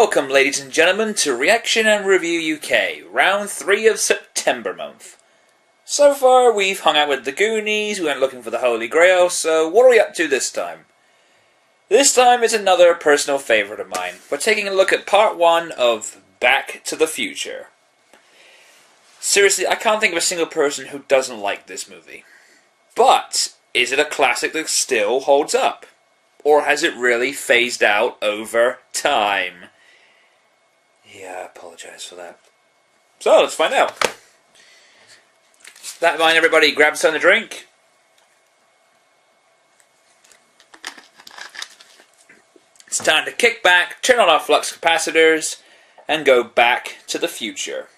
Welcome, ladies and gentlemen, to Reaction and Review UK, round 3 of September month. So far, we've hung out with the Goonies, we went looking for the Holy Grail, so what are we up to this time? This time is another personal favourite of mine. We're taking a look at part 1 of Back to the Future. Seriously, I can't think of a single person who doesn't like this movie. But, is it a classic that still holds up? Or has it really phased out over time? Yeah, I apologise for that. So, let's find out. With that in mind, everybody, grab something to drink. It's time to kick back, turn on our flux capacitors, and go back to the future.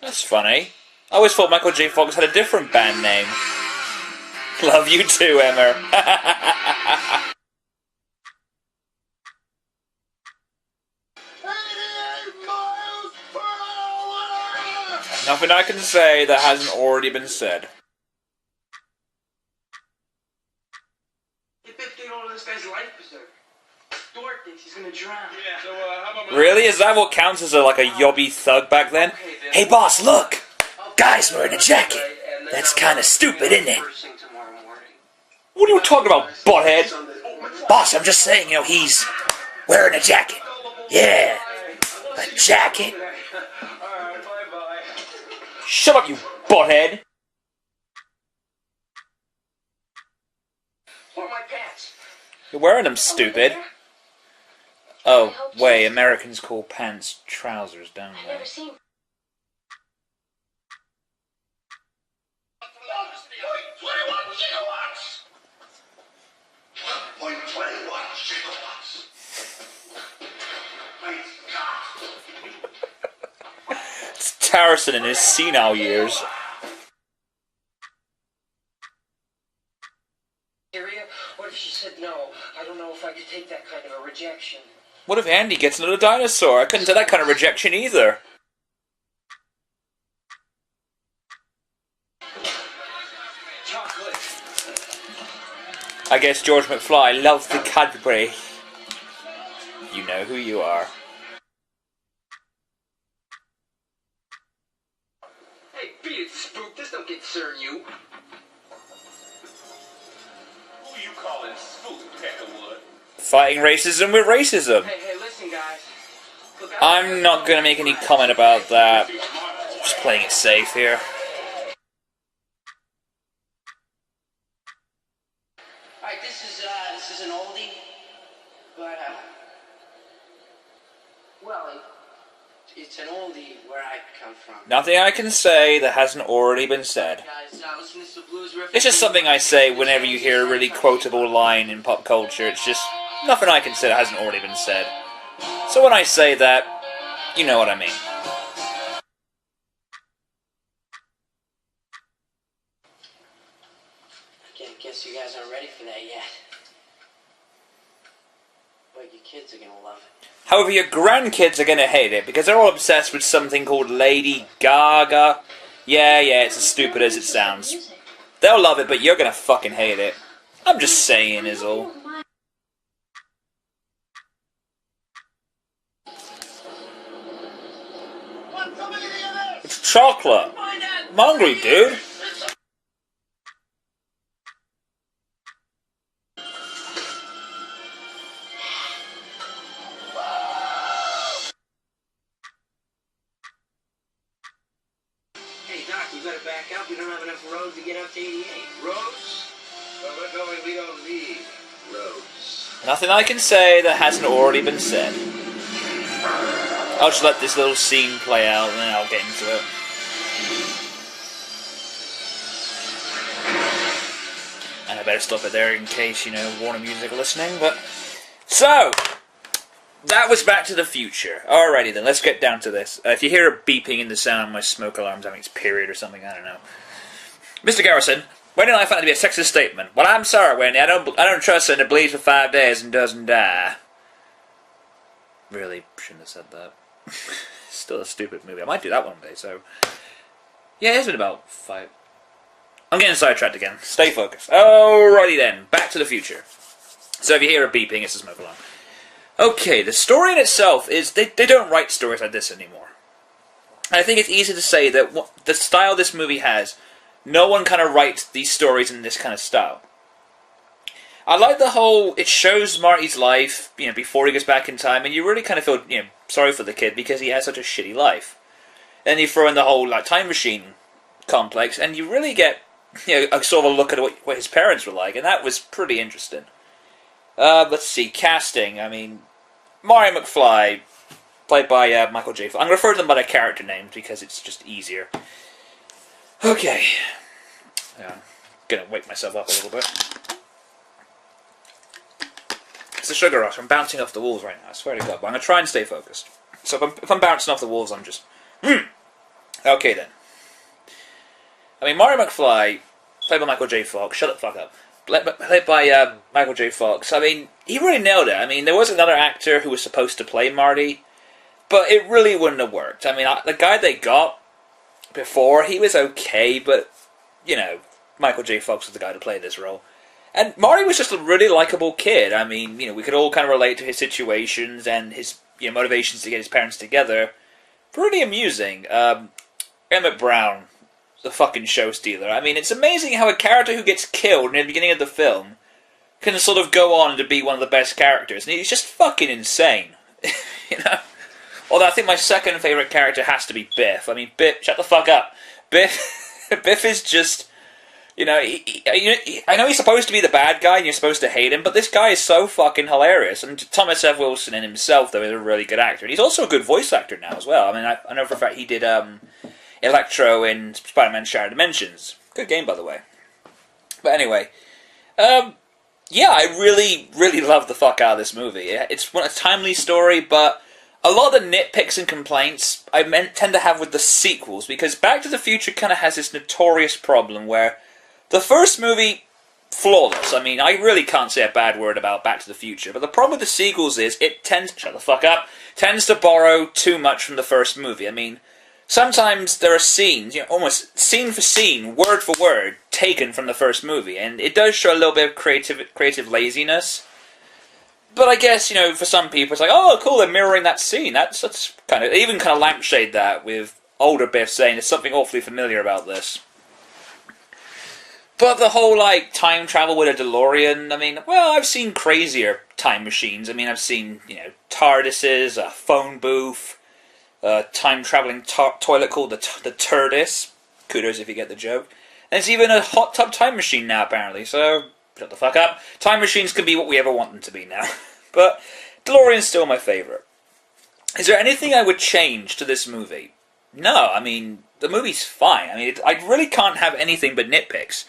That's funny. I always thought Michael J. Fox had a different band name. Love you too, Emmer. Nothing I can say that hasn't already been said. This guy's life preserver. Dork thinks he's gonna drown. Yeah. So, how about Really? Is that what counts as a yobby thug back then? Hey boss, look! Guy's wearing a jacket. That's kinda stupid, isn't it? What are you talking about, butthead? Boss, I'm just saying, he's wearing a jacket. Yeah, a jacket. Shut up, you butthead! You're wearing them, stupid. Oh, wait, Americans call pants trousers, don't they? I've never seen. It's Tarrison in his senile years. What if she said no? I don't know if I could take that kind of a rejection. What if Andy gets another dinosaur? I couldn't take that kind of rejection either. Chocolate. I guess George McFly loves the Cadbury. You know who you are. Hey, beat it, spook. This don't concern you. Who you calling spook, Peckerwood? Fighting racism with racism. Hey, listen, guys. Look, I'm not going to make any comment about that. Just playing it safe here. Alright, this is an oldie, but well, it's an oldie where I come from. Nothing I can say that hasn't already been said. Guys, listen to this blues riff. It's just something I say whenever you hear a really quotable line in pop culture. It's just nothing I can say that hasn't already been said. So when I say that, you know what I mean. I guess you guys aren't ready for that yet. But your kids are gonna love it. However, your grandkids are going to hate it because they're all obsessed with something called Lady Gaga. Yeah, it's as stupid as it sounds. They'll love it, but you're going to fucking hate it. I'm just saying is all. It's chocolate. I'm hungry, dude. Hey, Doc, you better back up. We don't have enough road to get up to 88. Roads? Well, we're going, we don't need roads. Nothing I can say that hasn't already been said. I'll just let this little scene play out and then I'll get into it. And I better stop it there in case, Warner Music are listening, but... So! That was Back to the Future. Alrighty then, let's get down to this. If you hear a beeping in the sound, my smoke alarm's having its period or something, I don't know. Mr. Garrison, when did I find it to be a sexist statement? Well, I'm sorry, Wendy, I don't trust her that bleeds for 5 days and doesn't die. Really shouldn't have said that. Still a stupid movie. I might do that one day, so... Yeah, it's been about I'm getting sidetracked again. Stay focused. Alrighty then, Back to the Future. So if you hear a beeping, it's just move along. Okay, the story in itself is, they don't write stories like this anymore. And I think it's easy to say that the style this movie has, no one kind of writes these stories in this kind of style. I like the whole, it shows Marty's life, before he goes back in time, and you really kind of feel, sorry for the kid because he has such a shitty life. Then you throw in the whole, time machine complex, and you really get, a sort of a look at what his parents were like, and that was pretty interesting. Let's see, casting, Marty McFly, played by Michael J. Fox. I'm going to refer to them by their character names because it's just easier. Okay. I'm going to wake myself up a little bit. It's the sugar rush. I'm bouncing off the walls right now, I swear to God. But I'm going to try and stay focused. So if I'm bouncing off the walls, I'm just... Okay then. Marty McFly, played by Michael J. Fox. Shut the fuck up. Played by Michael J. Fox. He really nailed it. There was another actor who was supposed to play Marty, but it really wouldn't have worked. The guy they got before, he was okay, but, Michael J. Fox was the guy to play this role. And Marty was just a really likable kid. We could all kind of relate to his situations and his motivations to get his parents together. Pretty amusing. Emmett Brown, the fucking show stealer. It's amazing how a character who gets killed near the beginning of the film can sort of go on to be one of the best characters. And he's just fucking insane. Although I think my second favourite character has to be Biff. Biff, shut the fuck up. Biff is just... I know he's supposed to be the bad guy and you're supposed to hate him, but this guy is so fucking hilarious. And Thomas F. Wilson in himself, though, is a really good actor. And he's also a good voice actor now as well. I know for a fact he did Electro in Spider-Man Shattered Dimensions. Good game, by the way. But anyway, yeah, I really, really love the fuck out of this movie. It's a timely story, but a lot of the nitpicks and complaints I tend to have with the sequels, because Back to the Future kind of has this notorious problem where the first movie, flawless. I really can't say a bad word about Back to the Future, but the problem with the sequels is it tends to borrow too much from the first movie. Sometimes there are scenes, almost scene for scene, word for word, taken from the first movie, and it does show a little bit of creative laziness. But I guess, for some people, it's like, oh, cool, they're mirroring that scene. That's kind of, even kind of lampshade that with older Biff saying there's something awfully familiar about this. But the whole, time travel with a DeLorean, I've seen crazier time machines. I've seen, TARDISes, a phone booth, a time-traveling toilet called the TARDIS. Kudos if you get the joke. And there's even a hot tub time machine now, apparently, so shut the fuck up. Time machines can be what we ever want them to be now. But DeLorean's still my favourite. Is there anything I would change to this movie? No, the movie's fine. I really can't have anything but nitpicks.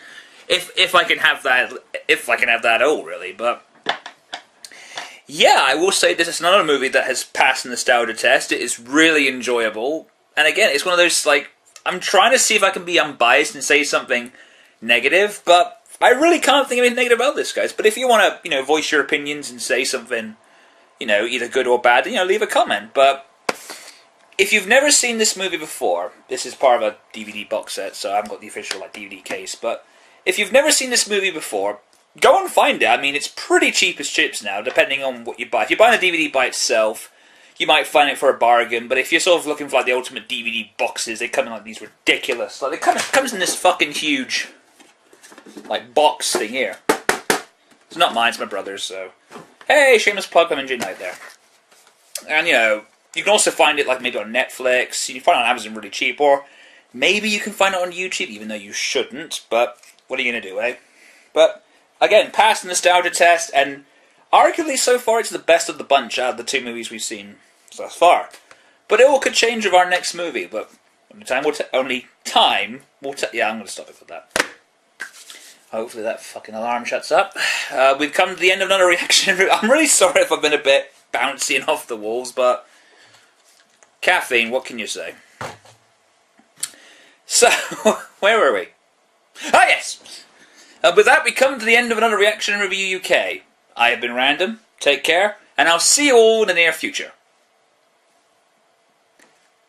If I can have that, at all, really. But yeah, I will say this is another movie that has passed the nostalgia test. It is really enjoyable, and again, it's one of those I'm trying to see if I can be unbiased and say something negative, but I really can't think of anything negative about this, guys. But if you want to, voice your opinions and say something, either good or bad, leave a comment. But if you've never seen this movie before, this is part of a DVD box set, so I haven't got the official DVD case, but if you've never seen this movie before, go and find it. It's pretty cheap as chips now, depending on what you buy. If you buy the DVD by itself, you might find it for a bargain, but if you're sort of looking for the ultimate DVD boxes, they come in these ridiculous... it comes in this fucking huge, box thing here. It's not mine, it's my brother's, so... Hey, shameless plug, I'm enjoying night there. And, you can also find it, maybe on Netflix. You can find it on Amazon really cheap, or maybe you can find it on YouTube, even though you shouldn't, but what are you going to do, eh? But, again, passed the nostalgia test, and arguably so far it's the best of the bunch out of the two movies we've seen thus far. But it all could change with our next movie, but only time will tell. Yeah, I'm going to stop it with that. Hopefully that fucking alarm shuts up. We've come to the end of another reaction. I'm really sorry if I've been a bit bouncy and off the walls, but caffeine, what can you say? So, where were we? Ah, yes! With that, we come to the end of another Reaction and Review UK. I have been Random, take care, and I'll see you all in the near future.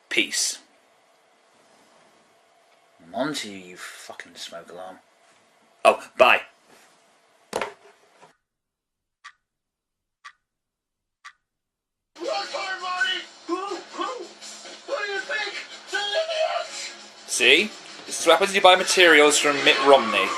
Peace. Monty, you fucking smoke alarm. Oh, bye. See? This is what happens when you buy materials from Mitt Romney.